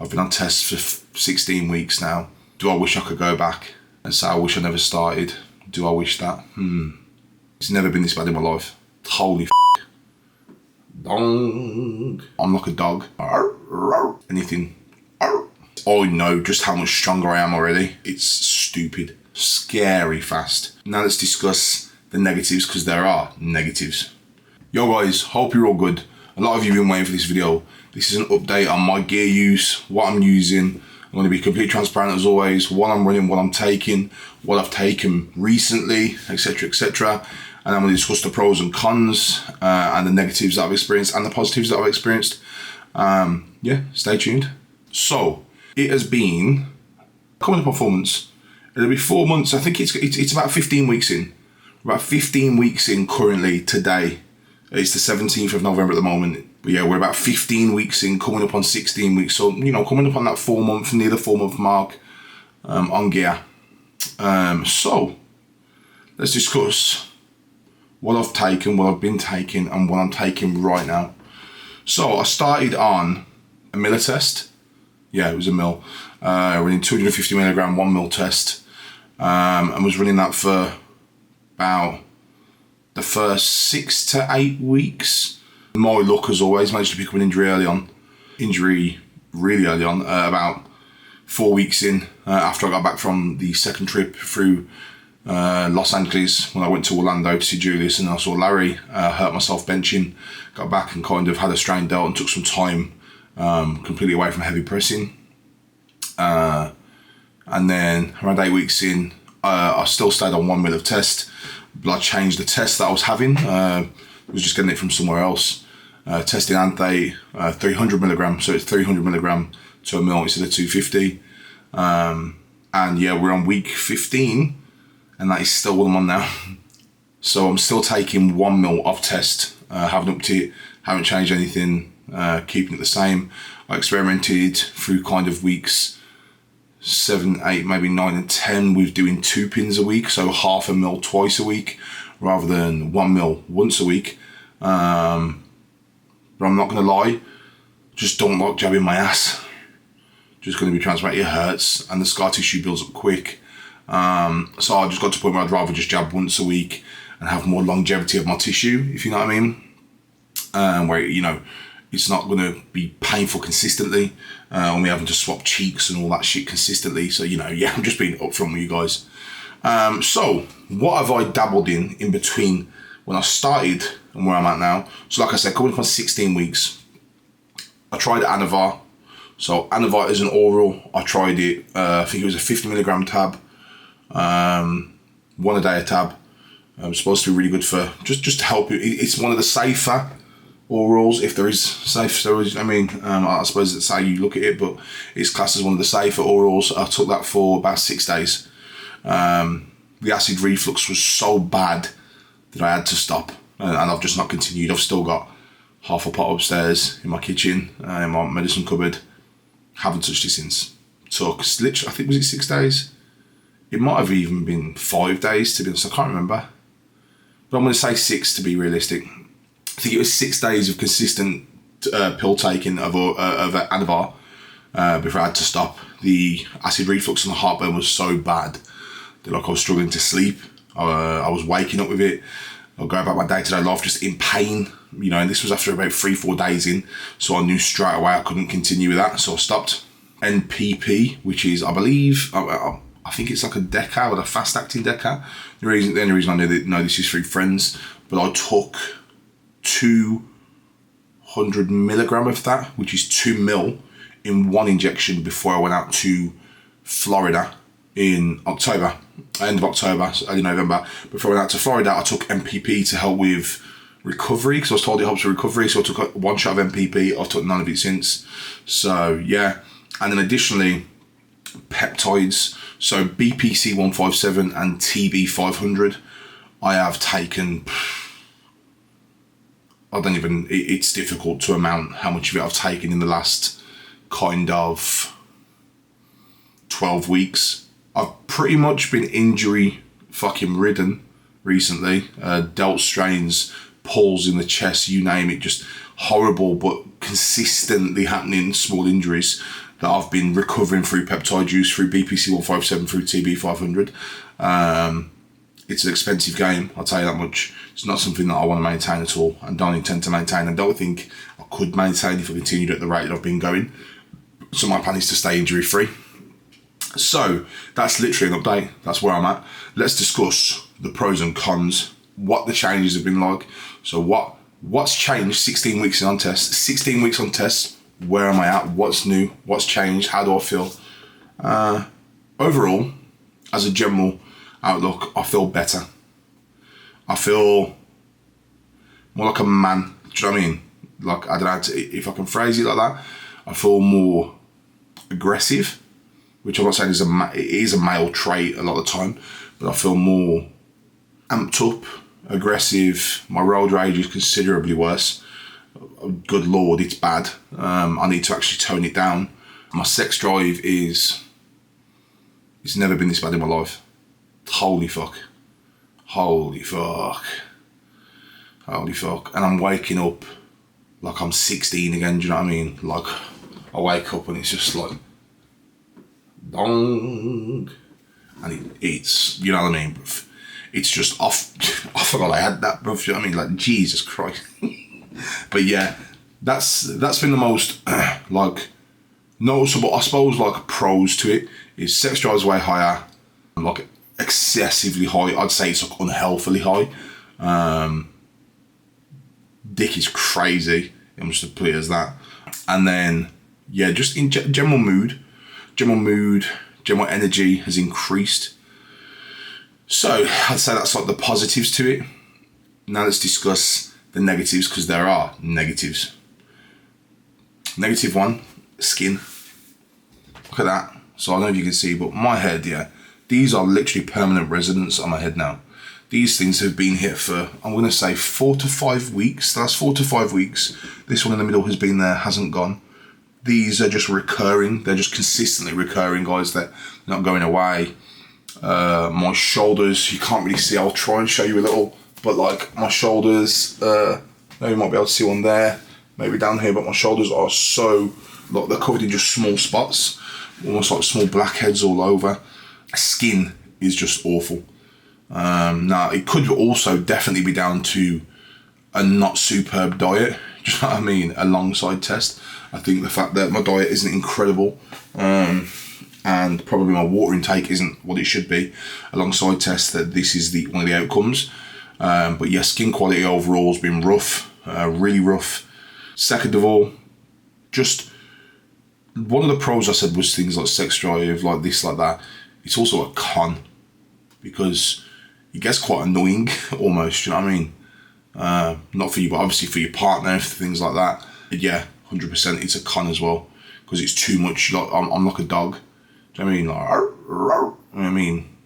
I've been on tests for 16 weeks now. Do I wish I could go back and say I wish I never started? Do I wish that? It's never been this bad in my life. Holy dong. I'm like a dog. Anything. I know just how much stronger I am already. It's stupid. Scary fast. Now let's discuss the negatives, because there are negatives. Yo guys, hope you're all good. A lot of you have been waiting for this video. This is an update on my gear use, what I'm using. I'm going to be completely transparent as always, what I'm running, what I'm taking, what I've taken recently, etc, etc. And I'm going to discuss the pros and cons, and the negatives that I've experienced and the positives that I've experienced. Yeah, stay tuned. So, it has been coming to performance. It'll be 4 months. I think it's about 15 weeks in. About 15 weeks in currently today. It's the 17th of November at the moment. But yeah, we're about 15 weeks in, coming up on 16 weeks. So, you know, coming up on that 4 month, near the 4 month mark on gear. So, let's discuss what I've taken, what I've been taking, and what I'm taking right now. So, I started on a miller test. Yeah, it was a mill. Running 250 milligram, 1 mil test. And was running that for about the first 6 to 8 weeks. My luck, as always, managed to pick up an injury early on. Injury really early on, about 4 weeks in, after I got back from the second trip through Los Angeles, when I went to Orlando to see Julius, and I saw Larry. Hurt myself benching, got back and kind of had a strained delt and took some time completely away from heavy pressing. And then around 8 weeks in, I still stayed on 1 mil of test, but I changed the test that I was having. I was just getting it from somewhere else. Testing Ante 300 milligram, so it's 300 milligram to a mil instead of 250. And yeah, we're on week 15, and that is still what I'm on now. So I'm still taking 1 mil of test, haven't upped it, haven't changed anything, keeping it the same. I experimented through kind of weeks 7, 8, maybe 9 and 10 with doing 2 pins a week, so half a mil twice a week rather than 1 mil once a week. But I'm not going to lie, just don't like jabbing my ass. Just going to be transparent, it hurts and the scar tissue builds up quick. So I just got to the point where I'd rather just jab once a week and have more longevity of my tissue, if you know what I mean. Where, you know, it's not going to be painful consistently, or me having to swap cheeks and all that shit consistently. So, you know, yeah, I'm just being upfront with you guys. So, what have I dabbled in between when I started and where I'm at now? So, like I said, coming up on 16 weeks, I tried Anavar. So, Anavar is an oral. I tried it, I think it was a 50 milligram tab, 1 a day a tab. It's supposed to be really good for, just to help you. It's one of the safer orals, if there is safe storage. I mean, I suppose that's how you look at it, but it's classed as one of the safer orals. I took that for about 6 days. The acid reflux was so bad that I had to stop, and I've just not continued. I've still got half a pot upstairs in my kitchen, in my medicine cupboard. Haven't touched it since. Took literally, I think, was it 6 days? It might have even been 5 days, to be honest. I can't remember, but I'm going to say 6 to be realistic. I think it was 6 days of consistent pill taking of Anavar before I had to stop. The acid reflux and the heartburn was so bad that, like, I was struggling to sleep. I was waking up with it. I'll go about my day-to-day life just in pain, you know, and this was after about 3-4 days in, so I knew straight away I couldn't continue with that, so I stopped. NPP, which is, I believe, I think it's like a Deca, or a fast-acting Deca. The only reason I know this is through friends, but I took 200 milligram of that, which is 2 mil in 1 injection before I went out to Florida in October, end of October, so early November. Before I went out to Florida, I took MPP to help with recovery, because I was told it helps with recovery, so I took 1 shot of MPP. I've took none of it since. So yeah, and then additionally, peptides, so BPC 157 and TB 500, I have taken, it's difficult to amount how much of it I've taken in the last kind of 12 weeks. I've pretty much been injury fucking ridden recently. Delt strains, pulls in the chest, you name it, just horrible but consistently happening small injuries that I've been recovering through peptide use, through BPC 157, through TB 500. It's an expensive game, I'll tell you that much. It's not something that I want to maintain at all, and don't intend to maintain. I don't think I could maintain if I continued at the rate that I've been going. So my plan is to stay injury free. So that's literally an update. That's where I'm at. Let's discuss the pros and cons, what the changes have been like. So what's changed 16 weeks on test? 16 weeks on test, where am I at? What's new? What's changed? How do I feel? Overall, as a general outlook, I feel better. I feel more like a man. Do you know what I mean? Like, I don't know if I can phrase it like that. I feel more aggressive, which I'm not saying it is a male trait a lot of the time, but I feel more amped up, aggressive. My road rage is considerably worse. Good Lord, it's bad. I need to actually tone it down. My sex drive it's never been this bad in my life. Holy fuck. Holy fuck. Holy fuck. And I'm waking up like I'm 16 again, do you know what I mean? Like, I wake up and it's just like, dong. And it's, you know what I mean? It's just off. I forgot I had that, bro. You know what I mean? Like, Jesus Christ. But yeah, that's been the most, like, noticeable, I suppose, like, pros to it is sex drive's way higher, like, excessively high. I'd say it's like unhealthily high. Dick is crazy. I'm just to put it as that. And then, yeah, just in general mood, general energy has increased. So I'd say that's like the positives to it. Now let's discuss the negatives, because there are negatives. Negative one, skin. Look at that. So I don't know if you can see, but my head, yeah, these are literally permanent residents on my head now. These things have been here for, I'm going to say 4 to 5 weeks. The last 4 to 5 weeks. This one in the middle has been there, hasn't gone. These are just recurring. They're just consistently recurring, guys. They're not going away. My shoulders, you can't really see. I'll try and show you a little. But like my shoulders, maybe you might be able to see one there. Maybe down here. But my shoulders are so, like, they're covered in just small spots. Almost like small blackheads all over. Skin is just awful. Now, it could also definitely be down to a not superb diet. Do you know what I mean? Alongside test. I think the fact that my diet isn't incredible, and probably my water intake isn't what it should be alongside test, that this is one of the outcomes. But yeah, skin quality overall has been rough, really rough. Second of all, just one of the pros I said was things like sex drive, like this, like that. It's also a con, because it gets quite annoying almost, you know what I mean? Not for you, but obviously for your partner, for things like that. But yeah, 100% it's a con as well, because it's too much. Like, I'm like a dog. Do you know what I mean? Like, arr, arr, arr. You know what I mean?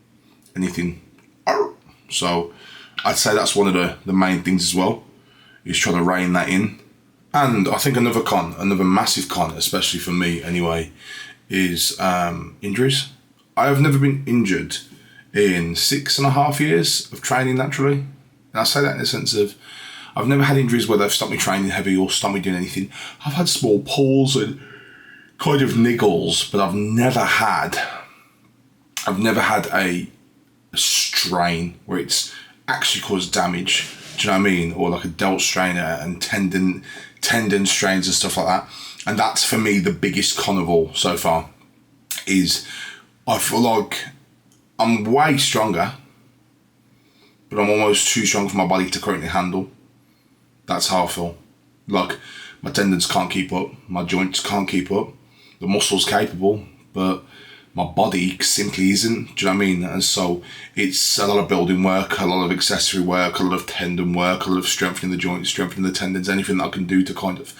Anything. Arr. So I'd say that's one of the main things as well, is trying to rein that in. And I think another massive con, especially for me anyway, is injuries. I have never been injured in 6.5 years of training naturally. And I say that in the sense of, I've never had injuries where they've stopped me training heavy or stopped me doing anything. I've had small pulls and kind of niggles, but I've never had a strain where it's actually caused damage. Do you know what I mean? Or like a delt strain and tendon strains and stuff like that. And that's for me the biggest con of all so far, is I feel like I'm way stronger, but I'm almost too strong for my body to currently handle. That's how I feel. Like, my tendons can't keep up, my joints can't keep up, the muscle's capable, but my body simply isn't. Do you know what I mean? And so it's a lot of building work, a lot of accessory work, a lot of tendon work, a lot of strengthening the joints, strengthening the tendons. Anything that I can do to kind of,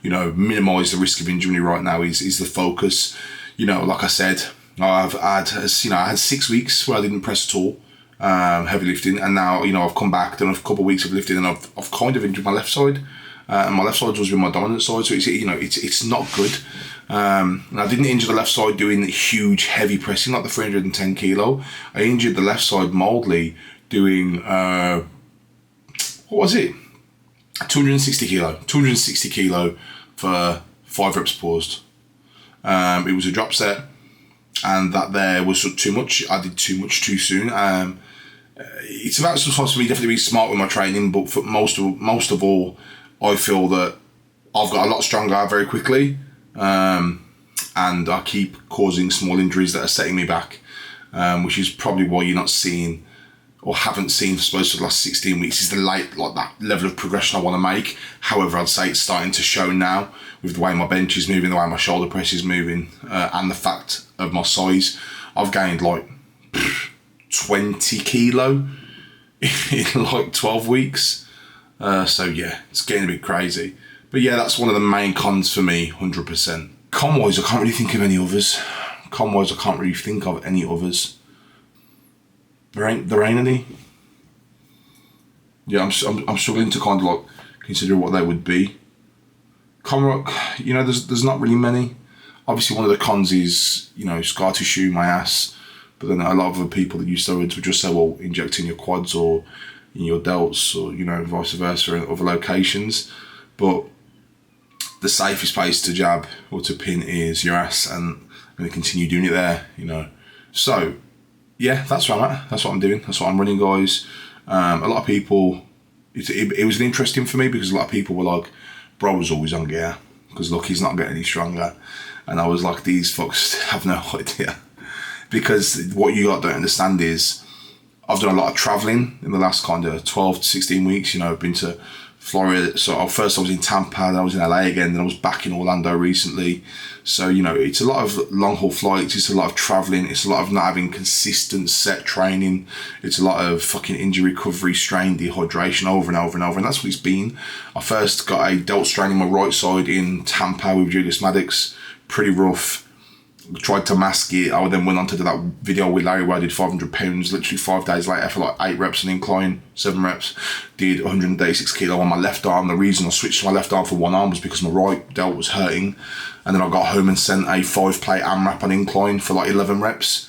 you know, minimise the risk of injury right now is the focus. You know, like I said, I had 6 weeks where I didn't press at all, heavy lifting, and now, you know, I've come back, done a couple of weeks of lifting, and I've kind of injured my left side, and my left side was with my dominant side, so it's, you know, it's not good. And I didn't injure the left side doing huge heavy pressing like the 310 kilo. I injured the left side mildly doing what was it? 260 kilo for 5 reps paused. It was a drop set, and that there was too much. I did too much too soon. It's about sometimes for me definitely be smart with my training, but for most of all, I feel that I've got a lot stronger very quickly, and I keep causing small injuries that are setting me back, which is probably why you're not seeing or haven't seen, I suppose, for the last 16 weeks is that level of progression I want to make. However, I'd say it's starting to show now with the way my bench is moving, the way my shoulder press is moving, and the fact of my size. I've gained like 20 kilo in like 12 weeks. So yeah, it's getting a bit crazy. But yeah, that's one of the main cons for me, 100%. Con-wise, I can't really think of any others. There ain't any. Yeah, I'm struggling to kind of like consider what they would be. Con, there's not really many. Obviously, one of the cons is, scar tissue, my ass. But then a lot of the people that use steroids would just say, well, inject in your quads or in your delts or, vice versa in other locations. But the safest place to jab or to pin is your ass, and I'm going to continue doing it there, So, yeah, that's where I'm at. That's what I'm doing. That's what I'm running, guys. A lot of people, it was interesting for me because a lot of people were like, bro was always on gear because look, he's not getting any stronger. And I was like, these fucks have no idea. Because what you don't understand is I've done a lot of traveling in the last kind of 12 to 16 weeks. I've been to Florida. So first I was in Tampa, then I was in LA again, then I was back in Orlando recently. So, it's a lot of long haul flights, it's a lot of traveling, it's a lot of not having consistent set training, it's a lot of fucking injury recovery, strain, dehydration over and over and over, and that's what it's been. I first got a delt strain in my right side in Tampa with Julius Maddox, pretty rough. Tried to mask it. I then went on to do that video with Larry where I did 500 pounds literally 5 days later for like 8 reps on incline, 7 reps. Did 136 kilo on my left arm. The reason I switched to my left arm for one arm was because my right delt was hurting. And then I got home and sent a 5-plate AMRAP on incline for like 11 reps.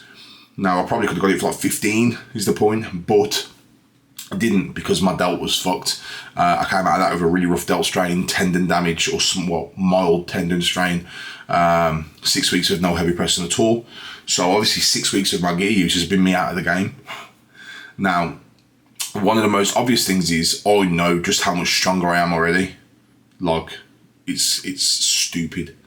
Now, I probably could have got it for like 15 is the point, but I didn't because my delt was fucked. I came out of that with a really rough delt strain, tendon damage or somewhat mild tendon strain. 6 weeks of no heavy pressing at all. So obviously 6 weeks of my gear use has been me out of the game. Now, one of the most obvious things is I know just how much stronger I am already. Like, it's stupid.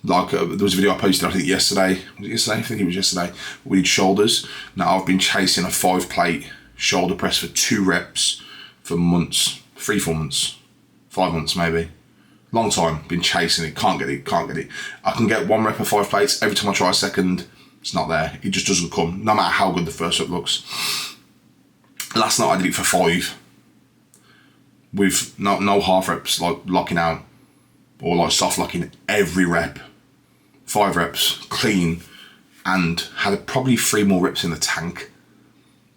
Like, there was a video I posted, I think yesterday. Was it yesterday? I think it was yesterday. We did shoulders. Now, I've been chasing a 5-plate shoulder press for 2 reps for months. 3-4 months. 5 months maybe. Long time, been chasing it, can't get it. I can get 1 rep of 5 plates, every time I try a second, it's not there. It just doesn't come, no matter how good the first rep looks. Last night I did it for 5, with no half reps, like locking out, or like soft locking every rep. 5 reps, clean, and had probably 3 more reps in the tank.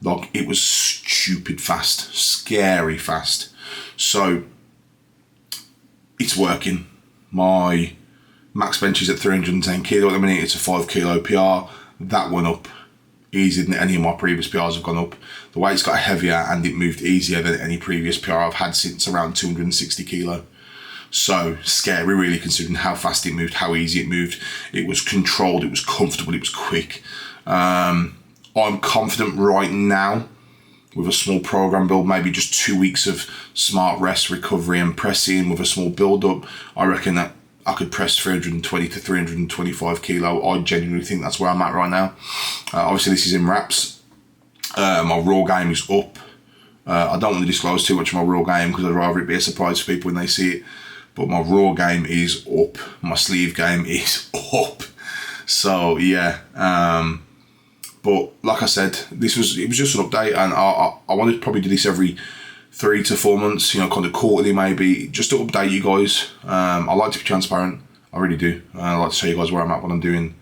Like, it was stupid fast, scary fast. So, it's working. My max bench is at 310 kilo at the minute. It's a 5 kilo PR. That went up easier than any of my previous PRs have gone up. The weight's got heavier and it moved easier than any previous PR I've had since around 260 kilo. So scary, really, considering how fast it moved, how easy it moved. It was controlled, it was comfortable, it was quick. I'm confident right now with a small program build, maybe just 2 weeks of smart rest, recovery and pressing with a small build up. I reckon that I could press 320 to 325 kilo. I genuinely think that's where I'm at right now. Obviously this is in reps. My raw game is up. I don't want to disclose too much of my raw game because I'd rather it be a surprise for people when they see it. But my raw game is up. My sleeve game is up. So yeah. But like I said, it was just an update, and I wanted to probably do this every 3 to 4 months, kind of quarterly maybe, just to update you guys. I like to be transparent, I really do. I like to show you guys where I'm at, what I'm doing,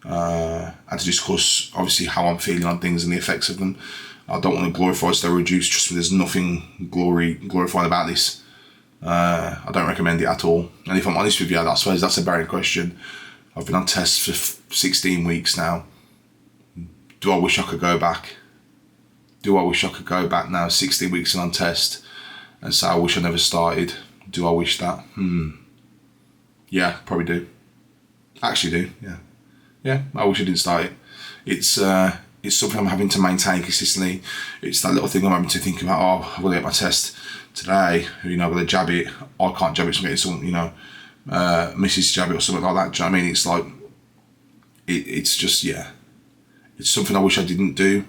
and to discuss obviously how I'm feeling on things and the effects of them. I don't want to glorify steroid use, just there's nothing glorifying about this. I don't recommend it at all. And if I'm honest with you, I suppose that's a barren question. I've been on tests for 16 weeks now. Do I wish I could go back? Do I wish I could go back now, 16 weeks and on test, and say I wish I never started? Do I wish that? Yeah, probably do. I actually do, yeah. Yeah, I wish I didn't start it. It's something I'm having to maintain consistently. It's that little thing I'm having to think about, oh, I'm going to get my test today, you know, I'm going to jab it. I can't jab it, so I'm getting someone, you know, Mrs. jab it or something like that. Do you know what I mean? It's like, it's just, yeah. It's something I wish I didn't do,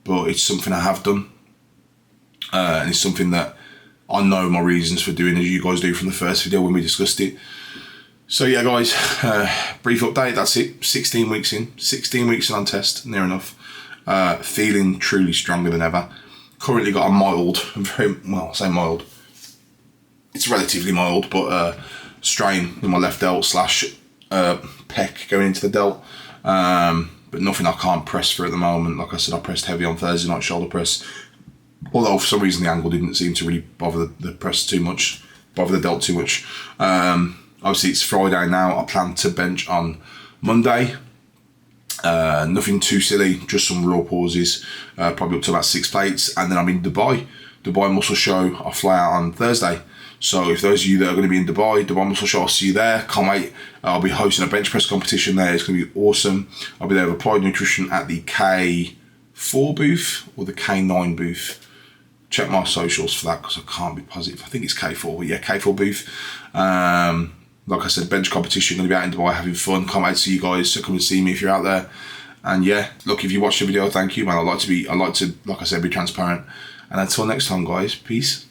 but it's something I have done. And it's something that I know my reasons for doing, as you guys do from the first video when we discussed it. So yeah, guys, brief update, that's it. 16 weeks in on test, near enough. Feeling truly stronger than ever. Currently got a mild, very, well, I say mild, it's relatively mild, but strain in my left delt slash pec going into the delt. But nothing I can't press for at the moment. Like I said, I pressed heavy on Thursday night shoulder press. Although for some reason the angle didn't seem to really bother the press too much, bother the delt too much. Obviously it's Friday now. I plan to bench on Monday. Nothing too silly, just some raw pauses, probably up to about 6 plates, and then I'm in Dubai Muscle Show. I fly out on Thursday, so if those of you that are going to be in Dubai Muscle Show, I'll see you there. Can't wait. I'll be hosting a bench press competition there. It's going to be awesome. I'll be there with Applied Nutrition at the K4 booth or the K9 booth. Check my socials for that because I can't be positive. I think it's K4, but yeah, K4 booth. Like I said, bench competition, going to be out in Dubai having fun. Can't wait to see you guys, so come and see me if you're out there. And yeah, look, if you watched the video, thank you, man. I like to, like I said, be transparent. And until next time, guys, peace.